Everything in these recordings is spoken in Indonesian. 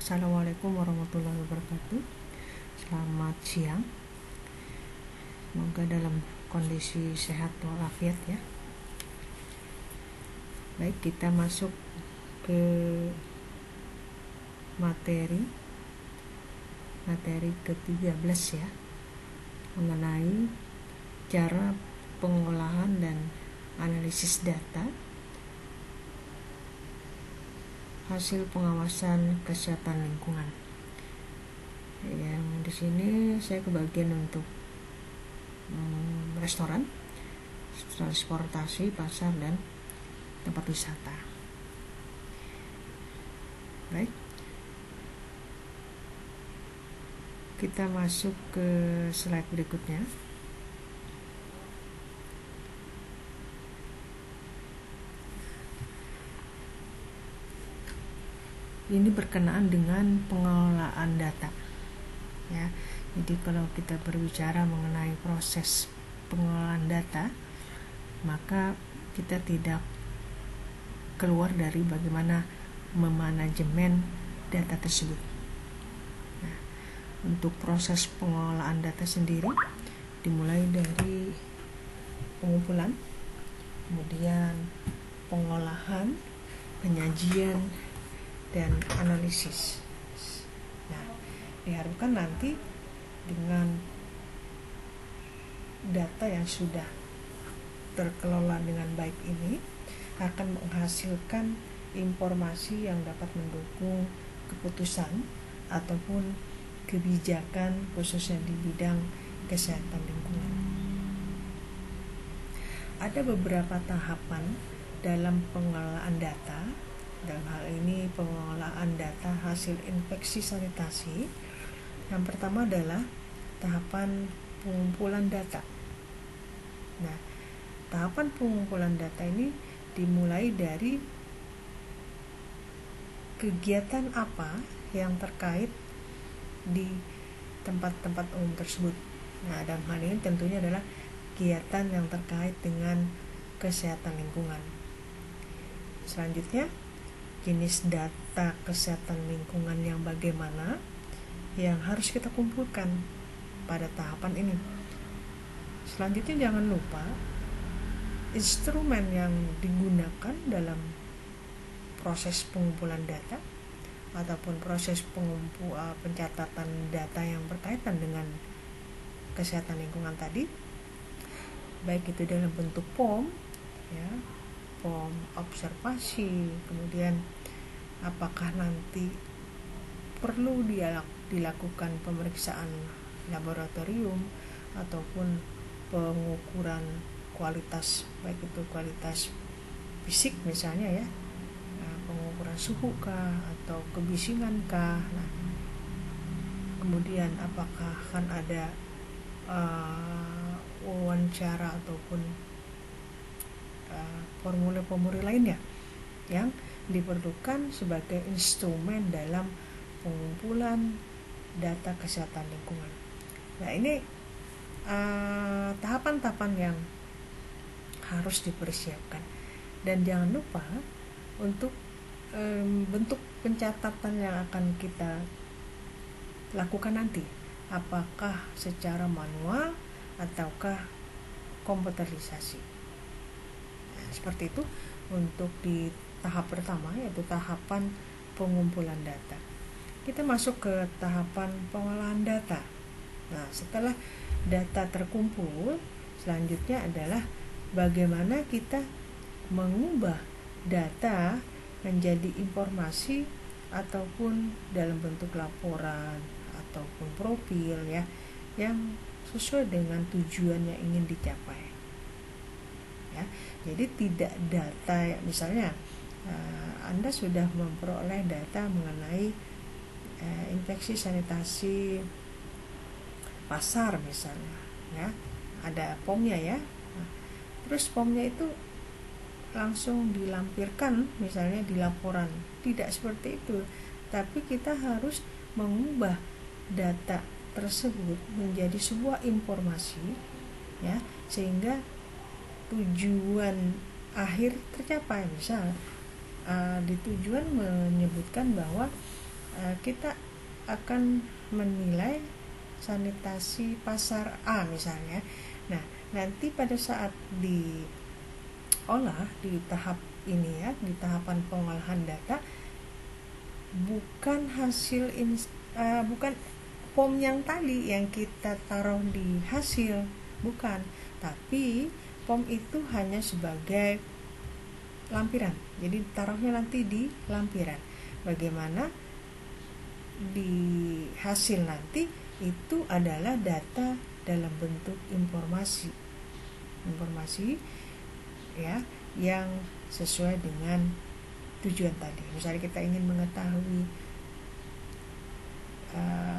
Assalamualaikum warahmatullahi wabarakatuh. Selamat siang. Semoga dalam kondisi sehat walafiat ya. Baik, kita masuk ke materi ke-13 ya, mengenai cara pengolahan dan analisis data hasil pengawasan kesehatan lingkungan. Yang di sini saya kebagian untuk restoran, transportasi, pasar, dan tempat wisata. Baik, kita masuk ke slide berikutnya. Ini berkenaan dengan pengelolaan data ya. Jadi kalau kita berbicara mengenai proses pengelolaan data, maka kita tidak keluar dari bagaimana memanajemen data tersebut. Nah, untuk proses pengelolaan data sendiri dimulai dari pengumpulan, kemudian pengolahan, penyajian, dan analisis. Nah, diharapkan nanti dengan data yang sudah terkelola dengan baik ini akan menghasilkan informasi yang dapat mendukung keputusan ataupun kebijakan khususnya di bidang kesehatan lingkungan. Ada beberapa tahapan dalam pengelolaan data. Dalam hal ini pengelolaan data hasil inspeksi sanitasi. Yang pertama adalah tahapan pengumpulan data. Nah, tahapan pengumpulan data ini dimulai dari kegiatan apa yang terkait di tempat-tempat umum tersebut. Nah, dalam hal ini tentunya adalah kegiatan yang terkait dengan kesehatan lingkungan. Selanjutnya, jenis data kesehatan lingkungan yang bagaimana yang harus kita kumpulkan pada tahapan ini. Selanjutnya jangan lupa instrumen yang digunakan dalam proses pengumpulan data ataupun proses pencatatan data yang berkaitan dengan kesehatan lingkungan tadi, baik itu dalam bentuk form ya, form observasi, kemudian apakah nanti perlu dilakukan pemeriksaan laboratorium ataupun pengukuran kualitas, baik itu kualitas fisik misalnya ya, pengukuran suhu kah atau kebisingan kah. Nah, kemudian apakah akan ada wawancara ataupun formulir-formulir lainnya yang diperlukan sebagai instrumen dalam pengumpulan data kesehatan lingkungan. Nah, ini tahapan-tahapan yang harus dipersiapkan, dan jangan lupa untuk bentuk pencatatan yang akan kita lakukan nanti, apakah secara manual ataukah komputerisasi. Nah, seperti itu untuk di tahap pertama, yaitu tahapan pengumpulan data. Kita masuk ke tahapan pengolahan data. Nah, setelah data terkumpul, selanjutnya adalah bagaimana kita mengubah data menjadi informasi ataupun dalam bentuk laporan ataupun profil ya, yang sesuai dengan tujuan yang ingin dicapai. Ya, jadi tidak data misalnya Anda sudah memperoleh data mengenai inspeksi sanitasi pasar misalnya ya, ada POM-nya ya. Nah, terus POM-nya itu langsung dilampirkan misalnya di laporan. Tidak seperti itu, tapi kita harus mengubah data tersebut menjadi sebuah informasi ya, sehingga tujuan akhir tercapai. Misal di tujuan menyebutkan bahwa kita akan menilai sanitasi pasar A misalnya. Nah, nanti pada saat diolah di tahap ini ya, di tahapan pengolahan data, bukan hasil bukan POM yang tadi yang kita taruh di hasil, bukan, tapi POM itu hanya sebagai lampiran. Jadi taruhnya nanti di lampiran. Bagaimana di hasil nanti itu adalah data dalam bentuk informasi ya, yang sesuai dengan tujuan tadi. Misalnya kita ingin mengetahui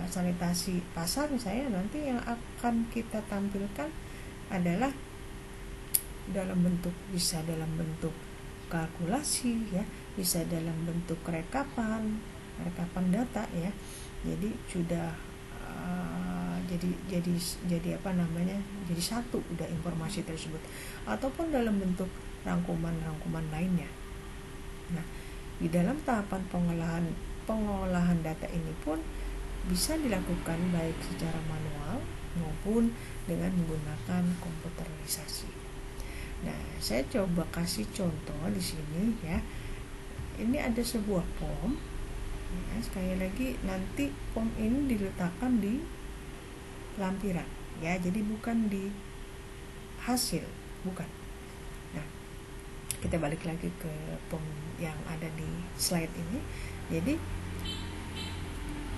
sanitasi pasar misalnya, nanti yang akan kita tampilkan adalah bisa dalam bentuk kalkulasi ya, bisa dalam bentuk rekapan data ya. Jadi sudah jadi apa namanya, jadi satu udah informasi tersebut, ataupun dalam bentuk rangkuman lainnya. Nah, di dalam tahapan pengolahan data ini pun bisa dilakukan baik secara manual maupun dengan menggunakan komputerisasi. Nah, saya coba kasih contoh di sini ya. Ini ada sebuah POM. Ya, sekali lagi nanti POM ini diletakkan di lampiran ya, jadi bukan di hasil, bukan. Nah, kita balik lagi ke POM yang ada di slide ini. Jadi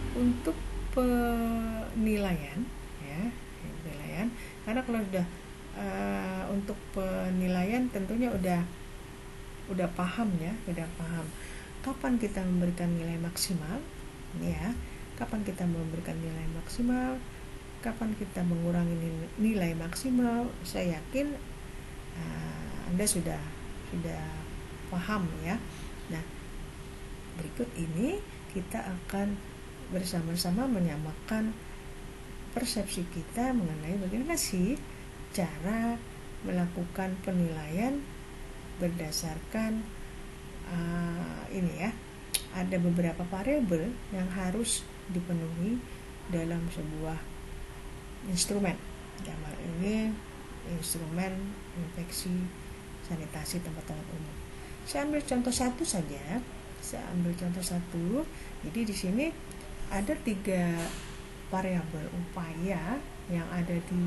untuk penilaian ya, karena kalau sudah untuk penilaian tentunya udah paham kapan kita memberikan nilai maksimal ya, kapan kita memberikan nilai maksimal, kapan kita mengurangi nilai maksimal. Saya yakin Anda sudah paham ya. Nah, berikut ini kita akan bersama-sama menyamakan persepsi kita mengenai bagaimana sih cara melakukan penilaian berdasarkan ini ya, ada beberapa variabel yang harus dipenuhi dalam sebuah instrumen. Dalam ini instrumen infeksi sanitasi tempat-tempat umum. Saya ambil contoh satu saja. Jadi di sini ada 3 variabel upaya yang ada di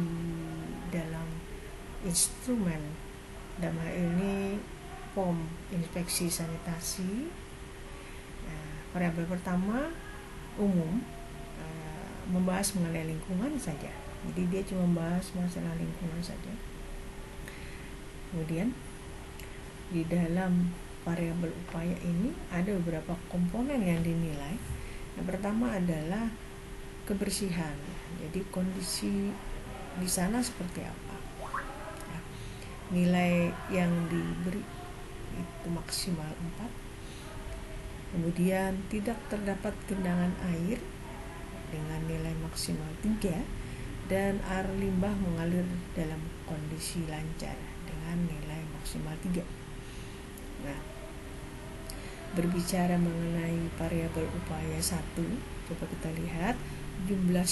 dalam instrumen. Dalam hal ini POM inspeksi sanitasi. Nah, variabel pertama umum, membahas mengenai lingkungan saja. Jadi dia cuma membahas masalah lingkungan saja. Kemudian di dalam variabel upaya ini ada beberapa komponen yang dinilai. Yang pertama adalah kebersihan. Jadi kondisi di sana seperti apa. Ya, nilai yang diberi itu maksimal 4. Kemudian tidak terdapat genangan air dengan nilai maksimal 3, dan air limbah mengalir dalam kondisi lancar dengan nilai maksimal 3. Nah, berbicara mengenai variabel upaya 1, coba kita lihat jumlah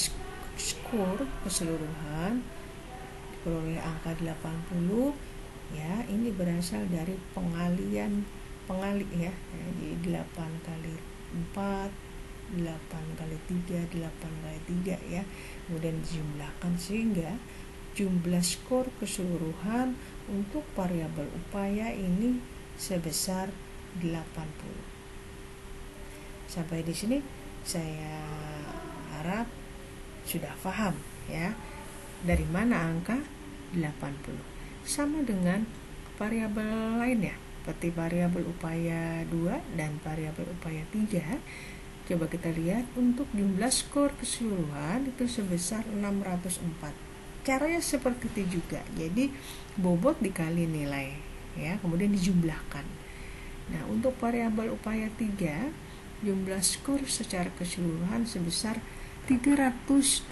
skor keseluruhan diperoleh angka 80 ya. Ini berasal dari pengali ya. Jadi 8 kali 4, 8 kali 3, 8 kali 3 ya. Kemudian dijumlahkan sehingga jumlah skor keseluruhan untuk variabel upaya ini sebesar 80. Sampai di sini saya harap sudah paham ya, dari mana angka 80. Sama dengan variabel lainnya seperti variabel upaya 2 dan variabel upaya 3. Coba kita lihat untuk jumlah skor keseluruhan itu sebesar 604. Caranya seperti itu juga. Jadi bobot dikali nilai ya, kemudian dijumlahkan. Nah, untuk variabel upaya 3, jumlah skor secara keseluruhan sebesar 320.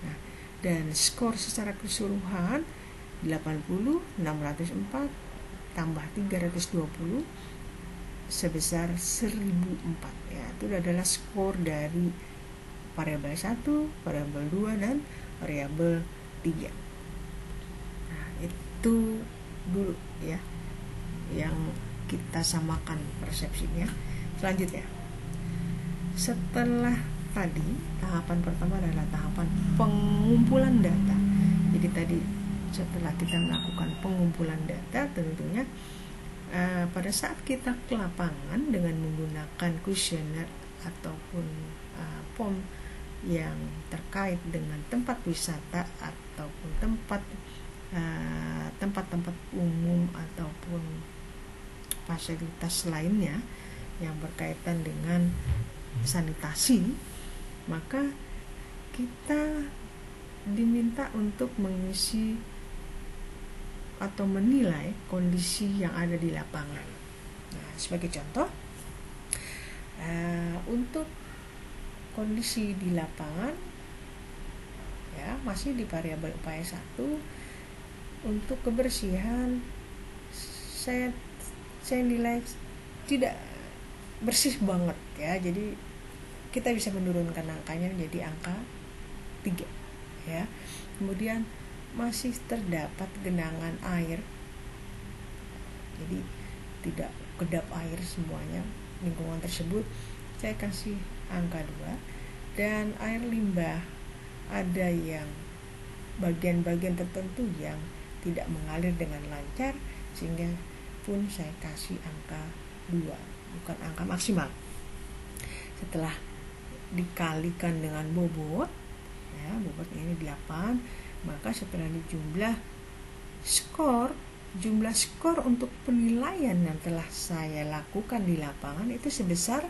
Nah, dan skor secara keseluruhan 80, 604 tambah 320 sebesar 1004 ya. Itu adalah skor dari variabel 1, variabel 2 dan variabel 3. Nah, itu dulu ya yang kita samakan persepsinya. Selanjutnya, setelah tadi tahapan pertama adalah tahapan pengumpulan data. Jadi tadi setelah kita melakukan pengumpulan data, tentunya pada saat kita ke lapangan dengan menggunakan kuesioner ataupun form yang terkait dengan tempat wisata ataupun tempat-tempat umum ataupun fasilitas lainnya yang berkaitan dengan sanitasi, maka kita diminta untuk mengisi atau menilai kondisi yang ada di lapangan. Nah, sebagai contoh, untuk kondisi di lapangan ya masih di variabel upaya 1, untuk kebersihan saya nilai tidak bersih banget ya, jadi kita bisa menurunkan angkanya menjadi angka 3 ya. Kemudian masih terdapat genangan air, jadi tidak kedap air semuanya lingkungan tersebut, saya kasih angka 2. Dan air limbah ada yang bagian-bagian tertentu yang tidak mengalir dengan lancar, sehingga pun saya kasih angka 2, bukan angka maksimal. Setelah dikalikan dengan bobot ya, bobot ini 8, maka setelah dijumlah jumlah skor untuk penilaian yang telah saya lakukan di lapangan itu sebesar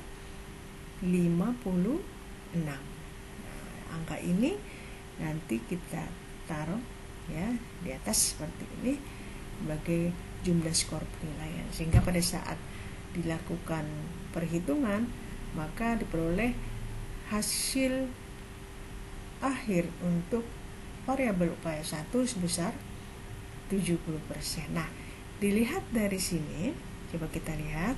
56. Nah, angka ini nanti kita taruh ya di atas seperti ini sebagai jumlah skor penilaian, sehingga pada saat dilakukan perhitungan maka diperoleh hasil akhir untuk variabel upaya 1 sebesar 70%. Nah, dilihat dari sini, coba kita lihat,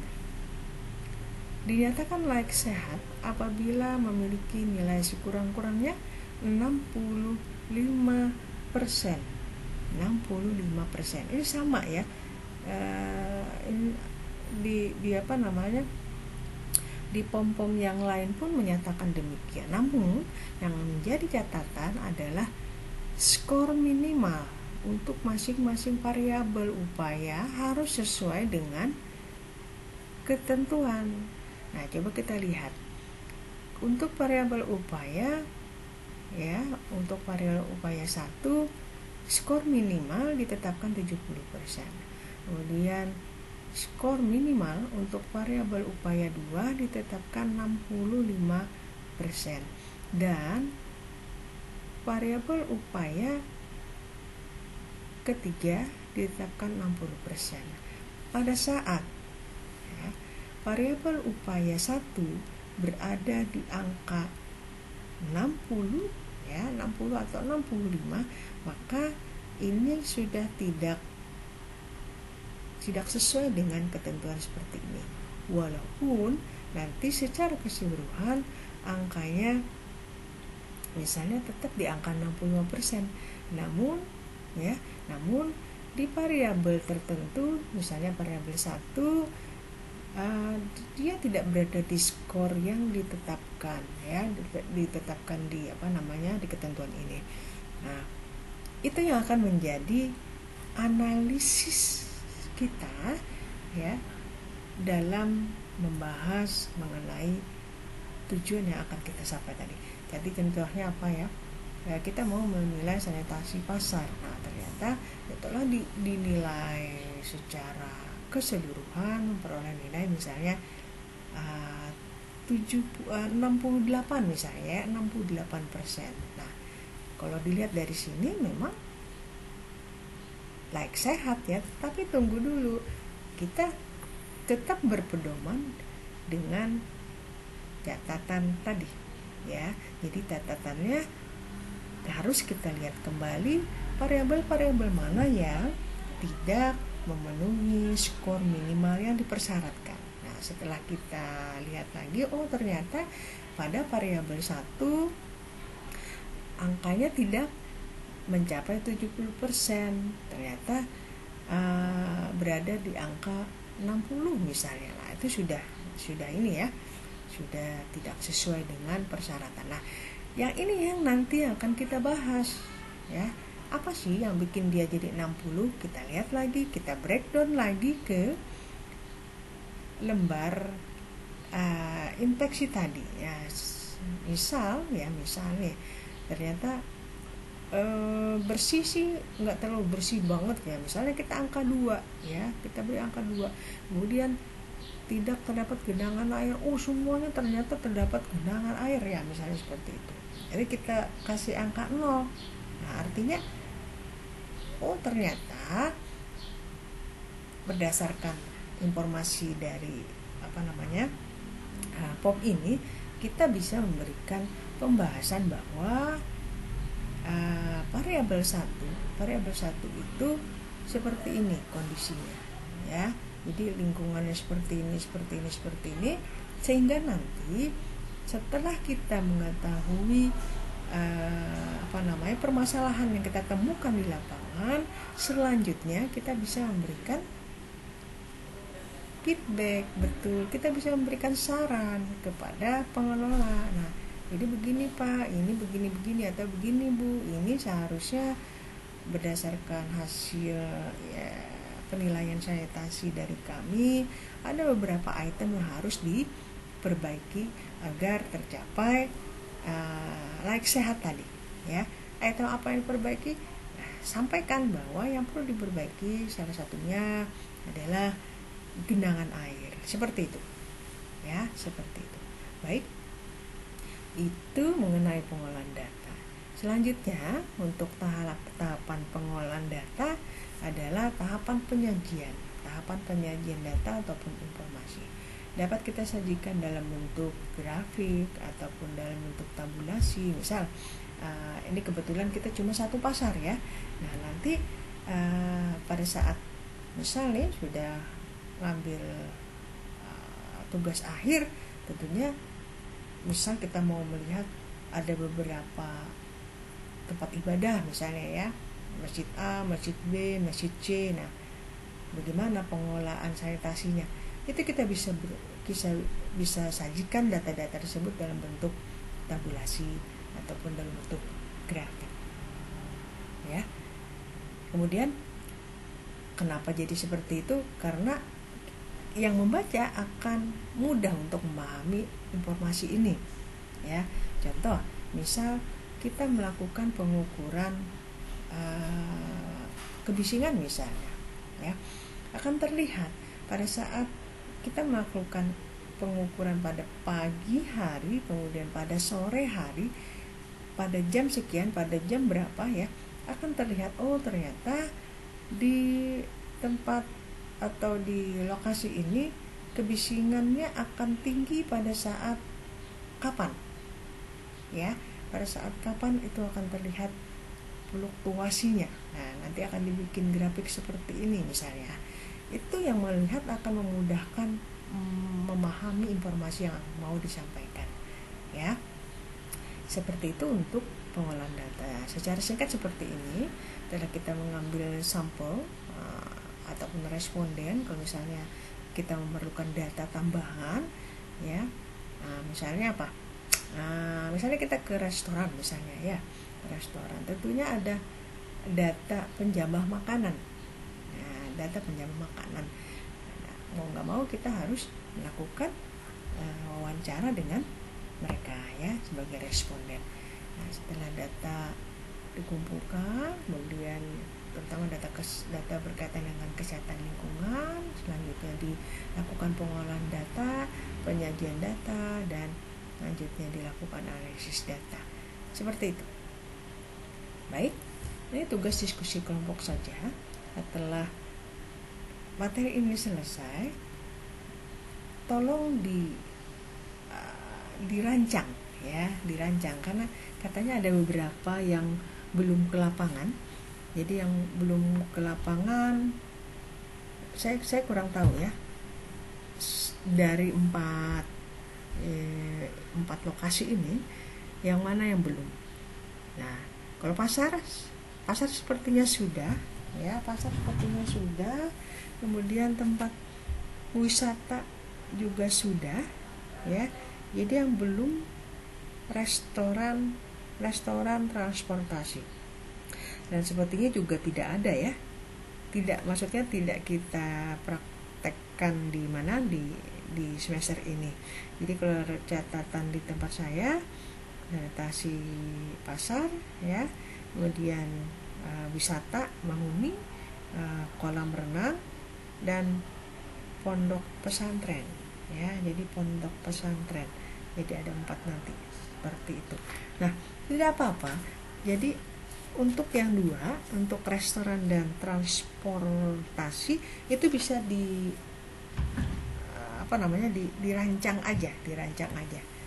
dinyatakan layak sehat apabila memiliki nilai sekurang-kurangnya 65%. Ini sama ya. Di apa namanya? Di pom-pom yang lain pun menyatakan demikian. Namun yang menjadi catatan adalah skor minimal untuk masing-masing variabel upaya harus sesuai dengan ketentuan. Nah, coba kita lihat. Untuk variabel upaya ya, untuk variabel upaya 1 skor minimal ditetapkan 70%. Kemudian skor minimal untuk variabel upaya 2 ditetapkan 65%. Dan variabel upaya ketiga ditetapkan 60%. Pada saat ya, variabel upaya 1 berada di angka 60 ya, 60 atau 65, maka ini sudah tidak sesuai dengan ketentuan seperti ini. Walaupun nanti secara keseluruhan angkanya misalnya tetap di angka 65%, namun di variabel tertentu, misalnya variabel 1 dia tidak berada di skor yang ditetapkan ya, ditetapkan di di ketentuan ini. Nah, itu yang akan menjadi analisis kita ya dalam membahas mengenai tujuan yang akan kita capai tadi. Jadi contohnya apa ya? Kita mau menilai sanitasi pasar. Nah, ternyata telah dinilai secara keseluruhan memperoleh nilai misalnya 68 misalnya 68%. Nah, kalau dilihat dari sini memang layak sehat ya, tapi tunggu dulu, kita tetap berpedoman dengan catatan tadi ya. Jadi catatannya harus kita lihat kembali variabel-variabel mana yang tidak memenuhi skor minimal yang dipersyaratkan. Nah, setelah kita lihat lagi, oh ternyata pada variabel 1 angkanya tidak mencapai 70%, ternyata berada di angka 60 misalnya. Nah, itu sudah ini ya, sudah tidak sesuai dengan persyaratan. Nah, yang ini yang nanti akan kita bahas ya. Apa sih yang bikin dia jadi 60? Kita lihat lagi, kita breakdown lagi ke lembar infeksi tadi ya. Misalnya ternyata bersih sih nggak terlalu bersih banget ya, misalnya kita angka 2 ya, kita beri angka 2, kemudian tidak terdapat genangan air, semuanya ternyata terdapat genangan air ya, misalnya seperti itu. Jadi kita kasih angka 0. Nah, artinya ternyata berdasarkan informasi dari POP ini, kita bisa memberikan pembahasan bahwa variabel 1 itu seperti ini kondisinya ya. Jadi lingkungannya seperti ini, sehingga nanti setelah kita mengetahui permasalahan yang kita temukan di lapangan, selanjutnya kita bisa memberikan feedback, betul, kita bisa memberikan saran kepada pengelola. Nah, jadi begini Pak, ini begini atau begini Bu, ini seharusnya berdasarkan hasil ya, penilaian sanitasi dari kami, ada beberapa item yang harus diperbaiki agar tercapai layak sehat tadi ya. Item apa yang diperbaiki? Nah, sampaikan bahwa yang perlu diperbaiki salah satunya adalah genangan air, seperti itu ya, seperti itu. Baik, itu mengenai pengolahan data. Selanjutnya untuk tahapan pengolahan data adalah tahapan penyajian data ataupun informasi. Dapat kita sajikan dalam bentuk grafik ataupun dalam bentuk tabulasi. Misal ini kebetulan kita cuma satu pasar ya. Nah, nanti pada saat misalnya sudah ngambil tugas akhir, tentunya misal kita mau melihat ada beberapa tempat ibadah misalnya ya, masjid A, masjid B, masjid C. Nah, bagaimana pengolahan sanitasinya? Itu kita bisa sajikan data-data tersebut dalam bentuk tabulasi ataupun dalam bentuk grafik. Ya. Kemudian kenapa jadi seperti itu? Karena yang membaca akan mudah untuk memahami informasi ini ya. Contoh, misal kita melakukan pengukuran kebisingan misalnya ya, akan terlihat pada saat kita melakukan pengukuran pada pagi hari, kemudian pada sore hari, pada jam sekian, pada jam berapa ya, akan terlihat ternyata di tempat atau di lokasi ini kebisingannya akan tinggi pada saat kapan ya, pada saat kapan itu akan terlihat fluktuasinya. Nah, nanti akan dibikin grafik seperti ini misalnya. Itu yang melihat akan memudahkan memahami informasi yang mau disampaikan ya. Seperti itu untuk pengolahan data. Secara singkat seperti ini, setelah kita mengambil sampel ataupun responden, kalau misalnya kita memerlukan data tambahan ya, misalnya apa? Misalnya kita ke restoran misalnya ya, restoran tentunya ada data penjamah makanan. Nah, data penjamah makanan. Nah, mau nggak mau kita harus melakukan wawancara dengan mereka ya sebagai responden. Nah, setelah data dikumpulkan, kemudian terutama data berkaitan dengan kesehatan lingkungan, selanjutnya dilakukan pengolahan data, penyajian data, dan selanjutnya dilakukan analisis data. Seperti itu. Baik, ini tugas diskusi kelompok saja. Setelah materi ini selesai, tolong dirancang ya, dirancang karena katanya ada beberapa yang belum ke lapangan. Jadi yang belum ke lapangan saya kurang tahu ya. dari empat lokasi ini yang mana yang belum. Nah, kalau pasar sepertinya sudah, ya, pasar sepertinya sudah. Kemudian tempat wisata juga sudah, ya. Jadi yang belum restoran transportasi. Dan sepertinya juga tidak ada, ya. Maksudnya tidak kita praktekkan di mana di semester ini. Jadi kalau catatan di tempat saya, sanitasi pasar, ya, kemudian wisata Mahuni, kolam renang, dan pondok pesantren, ya. Jadi pondok pesantren, jadi ada 4 nanti seperti itu. Nah, tidak apa-apa. Jadi untuk yang 2, untuk restoran dan transportasi itu bisa dirancang aja,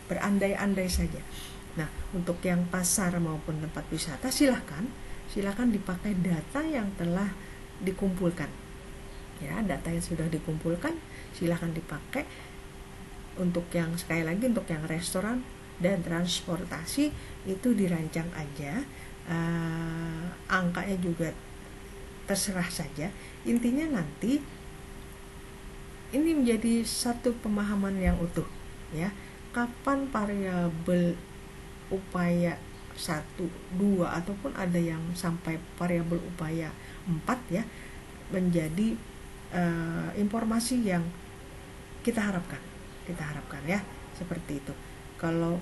berandai-andai saja. Nah, untuk yang pasar maupun tempat wisata silakan dipakai data yang telah dikumpulkan. Ya, data yang sudah dikumpulkan silakan dipakai. Untuk yang sekali lagi untuk yang restoran dan transportasi itu dirancang aja. Angkanya juga terserah saja. Intinya nanti ini menjadi satu pemahaman yang utuh, ya. Kapan variabel upaya 1, 2 ataupun ada yang sampai variabel upaya 4, ya, menjadi informasi yang kita harapkan, ya, seperti itu. Kalau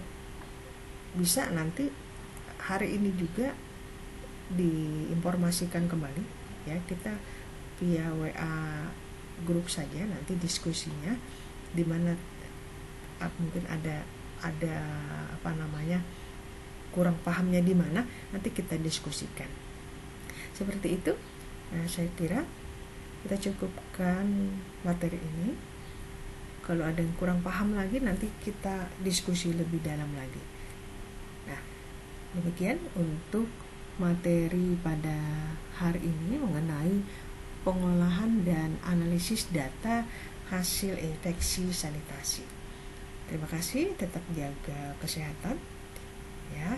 bisa nanti hari ini juga diinformasikan kembali, ya, kita via WA grup saja nanti diskusinya, di mana mungkin ada kurang pahamnya di mana, nanti kita diskusikan seperti itu. Nah, saya kira kita cukupkan materi ini. Kalau ada yang kurang paham lagi, nanti kita diskusi lebih dalam lagi. Nah, demikian untuk materi pada hari ini mengenai pengolahan dan analisis data hasil infeksi sanitasi. Terima kasih, tetap jaga kesehatan, ya.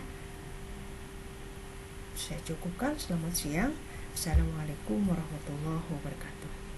Saya cukupkan. Selamat siang. Assalamualaikum warahmatullahi wabarakatuh.